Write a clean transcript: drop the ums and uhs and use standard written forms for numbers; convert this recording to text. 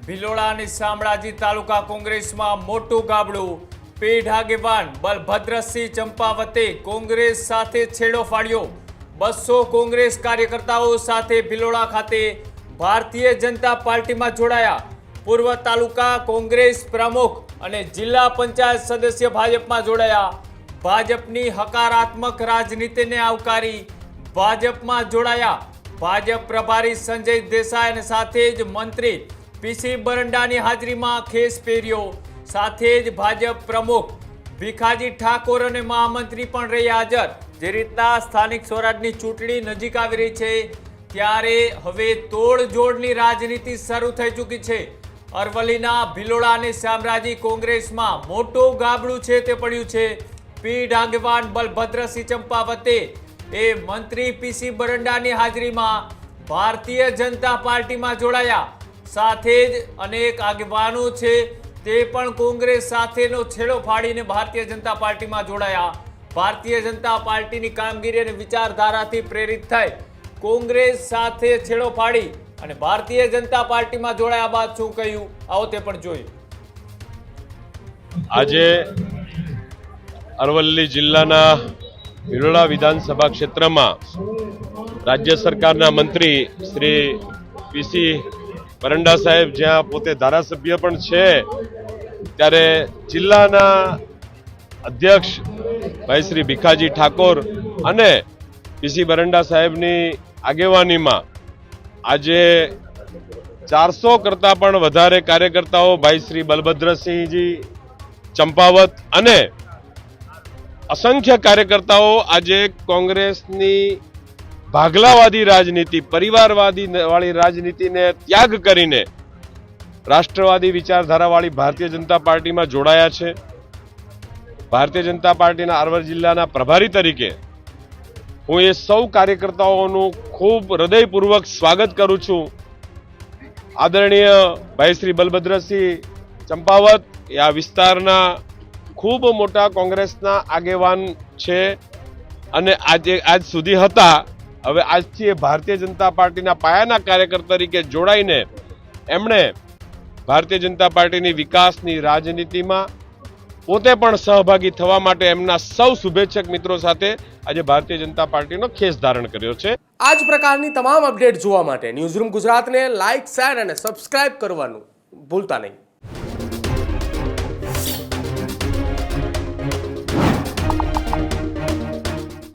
ભિલોડા અને શામળાજી તાલુકા કોંગ્રેસમાં મોટું ગાબડું। પીઢ આગેવાન બલભદ્રસિંહ ચંપાવતે કોંગ્રેસ સાથે છેડો ફાડ્યો। 200 કોંગ્રેસ કાર્યકર્તાઓ સાથે ભિલોડા ખાતે ભારતીય જનતા પાર્ટીમાં જોડાયા। પૂર્વ તાલુકા કોંગ્રેસ પ્રમુખ અને જિલ્લા પંચાયત સદસ્ય ભાજપમાં જોડાયા। ભાજપની હકારાત્મક રાજનીતિને આવકારી ભાજપમાં જોડાયા। ભાજપ પ્રભારી સંજય દેસાઈ અને સાથે જ મંત્રી પીસી બરંડાની હાજરીમાં ખેસ પહેર્યો। સાથે જ ભાજપ પ્રમુખ ભીખાજી ઠાકોર અને મહામંત્રી પણ રહ્યા હાજર। જે રીતના સ્થાનિક સ્વરાજની ચૂંટણી નજીક આવી રહી છે ત્યારે હવે તોડજોડની રાજનીતિ શરૂ થઈ ચૂકી છે। અરવલ્લીના ભિલોડા અને શામળાજી કોંગ્રેસમાં મોટું ગાબડું છે તે પડ્યું છે। પીઢ આગેવાન બલભદ્રસિંહ ચંપાવતે એ મંત્રી પીસી બરંડાની હાજરીમાં ભારતીય જનતા પાર્ટીમાં જોડાયા। સાથે જ અનેક આગેવાનો છે તે પણ કોંગ્રેસ સાથેનો છેડો ફાડીને ભારતીય જનતા પાર્ટીમાં જોડાયા। ભારતીય જનતા પાર્ટીની કામગીરી અને વિચારધારાથી પ્રેરિત થઈ કોંગ્રેસ સાથે છેડો ફાડી અને ભારતીય જનતા પાર્ટીમાં જોડાયા બાદ શું કહ્યું આવો તે પણ જોયું। આજે અરવલ્લી જિલ્લાના ભિલોડા વિધાનસભા ક્ષેત્રમાં રાજ્ય સરકારના મંત્રી શ્રી પીસી બરંડા સાહેબ જ્યાં પોતે ધારાસભ્ય પણ છે ત્યારે જિલ્લાના અધ્યક્ષ ભાઈ શ્રી ભીખાજી ઠાકોર અને પીસી બરંડા સાહેબની આગેવાનીમાં આજે 400 કરતાં પણ વધારે કાર્યકર્તાઓ ભાઈ શ્રી બલભદ્રસિંહજી ચંપાવત અને અસંખ્ય કાર્યકર્તાઓ આજે કોંગ્રેસની ભાગલાવાદી રાજનીતિ પરિવારવાદી વાળી રાજનીતિને ત્યાગ કરીને રાષ્ટ્રવાદી વિચારધારાવાળી ભારતીય જનતા પાર્ટીમાં જોડાયા છે। ભારતીય જનતા પાર્ટીના અરવલ્લી જિલ્લાના પ્રભારી તરીકે હું એ સૌ કાર્યકર્તાઓનું ખૂબ હૃદયપૂર્વક સ્વાગત કરું છું। આદરણીય ભાઈ શ્રી બલભદ્રસિંહ ચંપાવત એ આ વિસ્તારના ખૂબ મોટા કોંગ્રેસના આગેવાન છે અને આજ સુધી હતા। હવે આજથી એ ભારતીય જનતા પાર્ટીના પાયાના કાર્યકર તરીકે જોડાઈને એમણે ભારતીય જનતા પાર્ટીની વિકાસની રાજનીતિમાં પોતે પણ સહભાગી થવા માટે એમના સૌ શુભેચ્છક મિત્રો સાથે આજે ભારતીય જનતા પાર્ટીનો ખેસ ધારણ કર્યો છે। આ જ પ્રકારની તમામ અપડેટ જોવા માટે ન્યૂઝરૂમ ગુજરાતને લાઇક, શેર અને સબસ્ક્રાઇબ કરવાનું ભૂલતા નહીં।